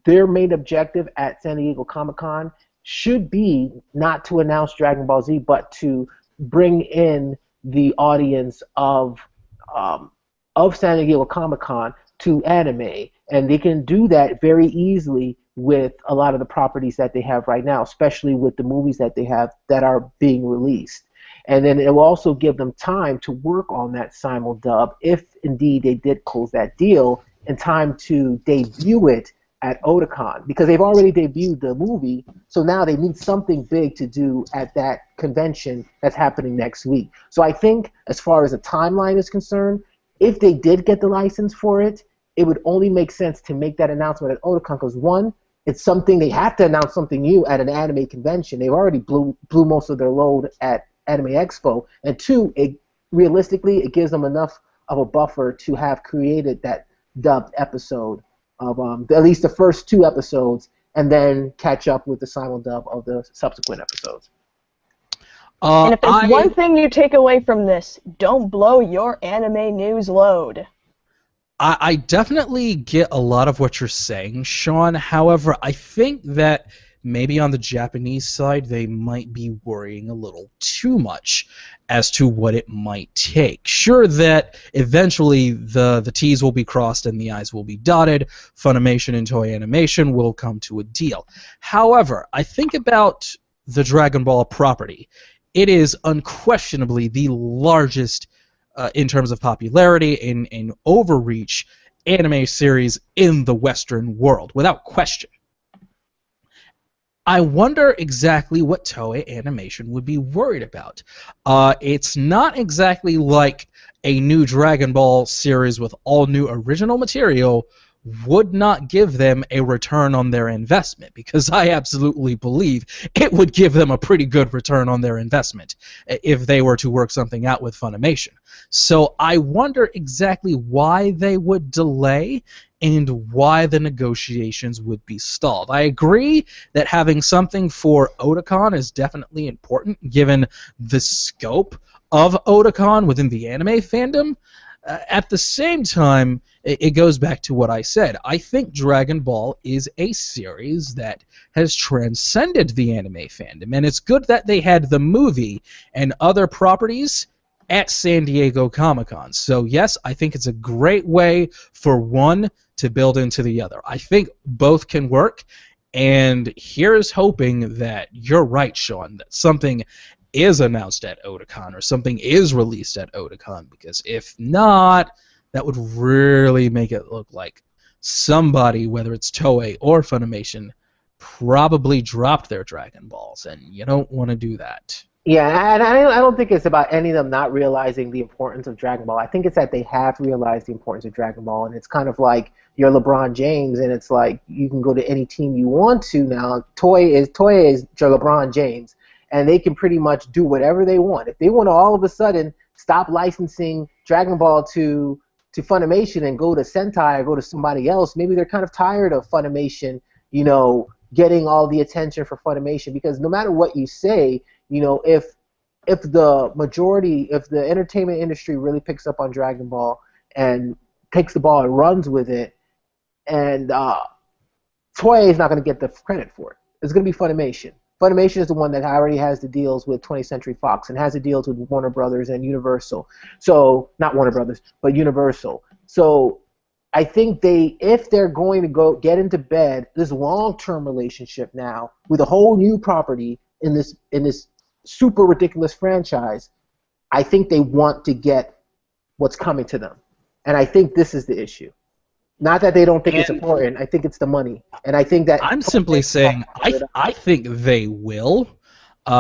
their main objective at San Diego Comic-Con should be not to announce Dragon Ball Z, but to bring in the audience of San Diego Comic-Con to anime, and they can do that very easily with a lot of the properties that they have right now, especially with the movies that they have that are being released. And then it will also give them time to work on that simuldub, if indeed they did close that deal, in time to debut it at Otakon, because they've already debuted the movie, so now they need something big to do at that convention that's happening next week. So I think, as far as the timeline is concerned, if they did get the license for it, it would only make sense to make that announcement at Otakon, because one, it's something they have to announce something new at an anime convention. They've already blew most of their load at Anime Expo, and two, realistically, it gives them enough of a buffer to have created that dubbed episode of at least the first 2 episodes, and then catch up with the simuldub of the subsequent episodes.
And if there's one thing you take away from this, don't blow your anime news load.
I definitely get a lot of what you're saying, Sean. However, I think that maybe on the Japanese side, they might be worrying a little too much as to what it might take. Sure that eventually the T's will be crossed and the I's will be dotted. Funimation and Toei Animation will come to a deal. However, I think about the Dragon Ball property. It is unquestionably the largest, in terms of popularity and overreach, anime series in the Western world, without question. I wonder exactly what Toei Animation would be worried about. It's not exactly like a new Dragon Ball series with all new original material would not give them a return on their investment, because I absolutely believe it would give them a pretty good return on their investment if they were to work something out with Funimation. So I wonder exactly why they would delay and why the negotiations would be stalled. I agree that having something for Otakon is definitely important, given the scope of Otakon within the anime fandom. At the same time, it goes back to what I said. I think Dragon Ball is a series that has transcended the anime fandom, and it's good that they had the movie and other properties at San Diego Comic-Con. So yes, I think it's a great way for one to build into the other. I think both can work, and here's hoping that you're right, Sean, that something is announced at Otakon or something is released at Otakon, because if not, that would really make it look like somebody, whether it's Toei or Funimation, probably dropped their Dragon Balls, and you don't want to do that.
Yeah, and I don't think it's about any of them not realizing the importance of Dragon Ball. I think it's that they have realized the importance of Dragon Ball, and it's kind of like you're LeBron James, and it's like you can go to any team you want to now. Toei is your LeBron James, and they can pretty much do whatever they want. If they want to all of a sudden stop licensing Dragon Ball to Funimation and go to Sentai or go to somebody else, maybe they're kind of tired of Funimation, getting all the attention for Funimation, because no matter what you say, if the majority, if the entertainment industry really picks up on Dragon Ball and takes the ball and runs with it, and Toei is not going to get the credit for it. It's going to be Funimation. Funimation is the one that already has the deals with 20th Century Fox and has the deals with Warner Brothers and Universal. So, not Warner Brothers, but Universal. So, I think if they're going to go get into bed this long-term relationship now with a whole new property in this super ridiculous franchise, I think they want to get what's coming to them, and I think this is the issue. Not that they don't think it's important. I think it's the money, and I think that
I'm simply saying I think they will.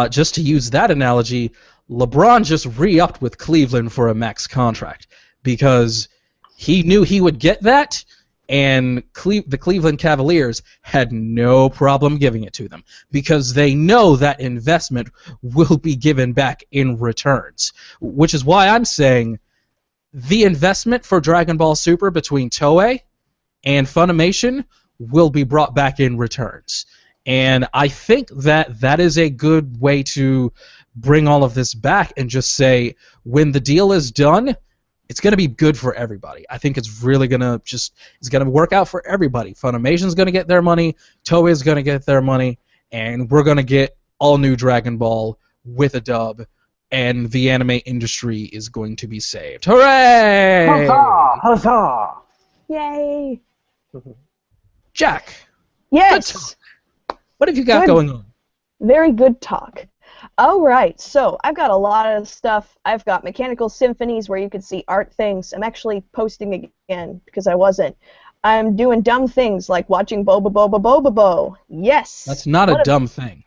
Just to use that analogy, LeBron just re-upped with Cleveland for a max contract because he knew he would get that, and the Cleveland Cavaliers had no problem giving it to them because they know that investment will be given back in returns, which is why I'm saying the investment for Dragon Ball Super between Toei and Funimation will be brought back in returns. And I think that is a good way to bring all of this back and just say, when the deal is done, it's going to be good for everybody. I think it's really going to it's going to work out for everybody. Funimation's going to get their money, Toei's going to get their money, and we're going to get all new Dragon Ball with a dub, and the anime industry is going to be saved. Hooray!
Huzzah! Huzzah!
Yay!
Jack,
Yes!
what have you got going on?
Very good talk. All right, so I've got a lot of stuff. I've got Mechanical Symphonies where you can see art things. I'm actually posting again because I wasn't. I'm doing dumb things like watching Boba Boba Boba Bo. Yes!
That's not a dumb thing.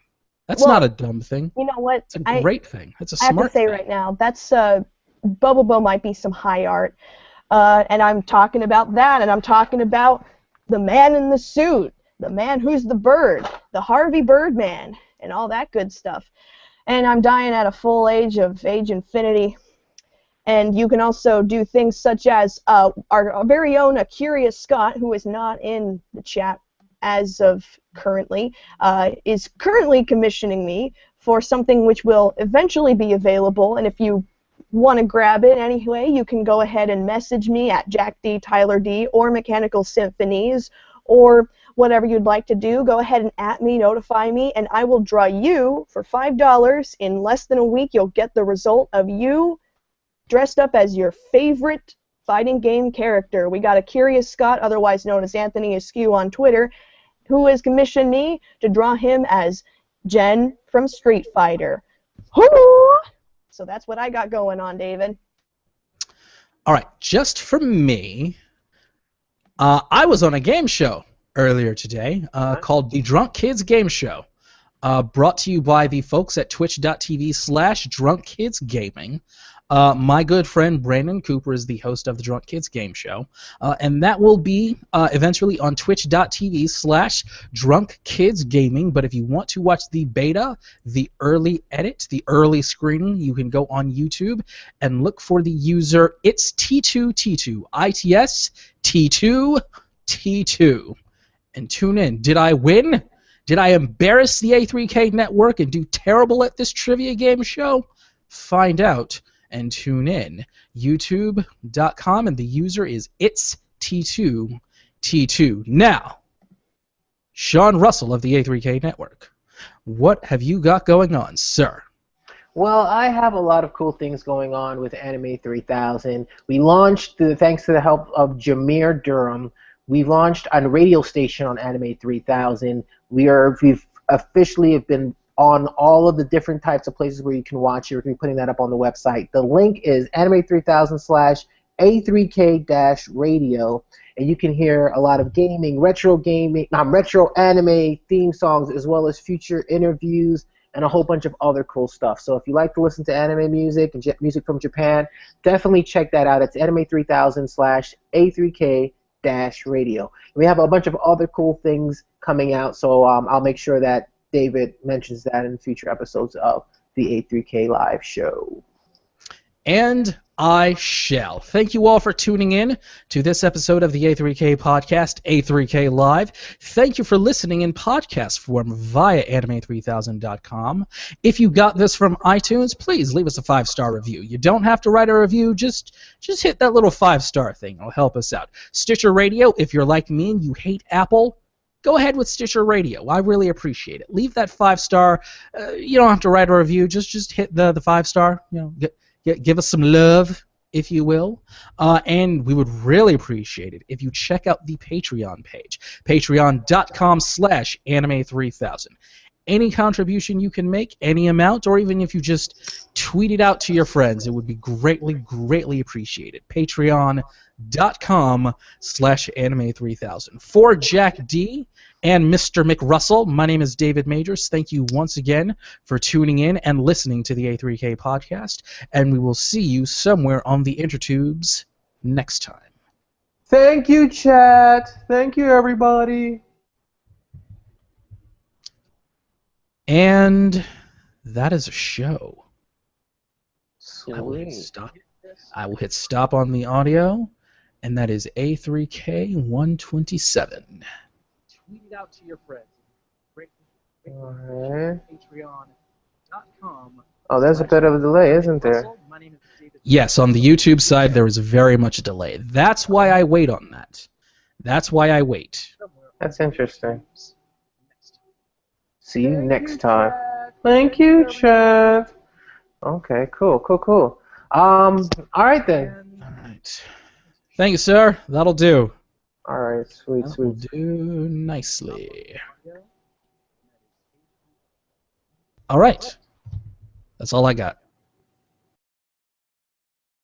That's not a dumb thing.
You know what?
It's a great thing. It's a
I have
smart
to say
thing.
right now, that's Boba Bo might be some high art. And I'm talking about that, and I'm talking about the man in the suit, the man who's the bird, the Harvey Birdman, and all that good stuff. And I'm dying at a full age of age infinity. And you can also do things such as our very own Curious Scott, who is not in the chat as of currently, is currently commissioning me for something which will eventually be available. And if you want to grab it anyway, you can go ahead and message me at Jack D, Tyler D, or Mechanical Symphonies, or whatever you'd like to do. Go ahead and at me, notify me, and I will draw you for $5. In less than a week, you'll get the result of you dressed up as your favorite fighting game character. We got a Curious Scott, otherwise known as Anthony Askew on Twitter, who has commissioned me to draw him as Jen from Street Fighter. Hoo! So that's what I got going on, David.
All right, just for me, I was on a game show earlier today called the Drunk Kids Game Show. brought to you by the folks at twitch.tv/drunkkidsgaming. My good friend Brandon Cooper is the host of the Drunk Kids Game Show, and that will be eventually on twitch.tv/drunkkidsgaming. But if you want to watch the beta, the early edit, the early screening, you can go on YouTube and look for the user It's T2T2, ITS T2T2, and tune in. Did I win? Did I embarrass the A3K network and do terrible at this trivia game show? Find out and tune in. YouTube.com, and the user is It's T2T2. Now, Sean Russell of the A3K network, what have you got going on, sir?
Well, I have a lot of cool things going on with Anime 3000. We launched, thanks to the help of Jameer Durham, we launched a radio station on Anime 3000. We've officially have been on all of the different types of places where you can watch it. We're going to be putting that up on the website. The link is anime3000/A3K-radio, and you can hear a lot of gaming, retro anime theme songs, as well as future interviews and a whole bunch of other cool stuff. So if you like to listen to anime music and music from Japan, definitely check that out. It's anime3000/A3K-radio. We have a bunch of other cool things coming out, so I'll make sure that David mentions that in future episodes of the A3K Live show.
And I shall. Thank you all for tuning in to this episode of the A3K podcast, A3K Live. Thank you for listening in podcast form via anime3000.com. If you got this from iTunes, please leave us a 5-star review. You don't have to write a review, just hit that little 5-star thing. It'll help us out. Stitcher Radio, if you're like me and you hate Apple, go ahead with Stitcher Radio. I really appreciate it. Leave that 5-star. You don't have to write a review. Just hit the 5-star. Give us some love, if you will. And we would really appreciate it if you check out the Patreon page, patreon.com/anime3000. Any contribution you can make, any amount, or even if you just tweet it out to your friends, it would be greatly, greatly appreciated. Patreon.com/anime3000. For Jack D and Mr. McRussell, my name is David Majors. Thank you once again for tuning in and listening to the A3K podcast, and we will see you somewhere on the intertubes next time.
Thank you, chat. Thank you, everybody.
And that is a show. I will hit stop on the audio, and that is A3K 127. Tweet it out to your friends. Patreon.com.
Oh, there's a bit of a delay, isn't there?
Yes, on the YouTube side there is very much a delay. That's why I wait on that. That's why I wait.
That's interesting. See you next time. Thank you, chat. Okay, cool. All right then.
All right. Thank you, sir. That'll do.
All right, sweet.
That'll do nicely. All right. That's all I got.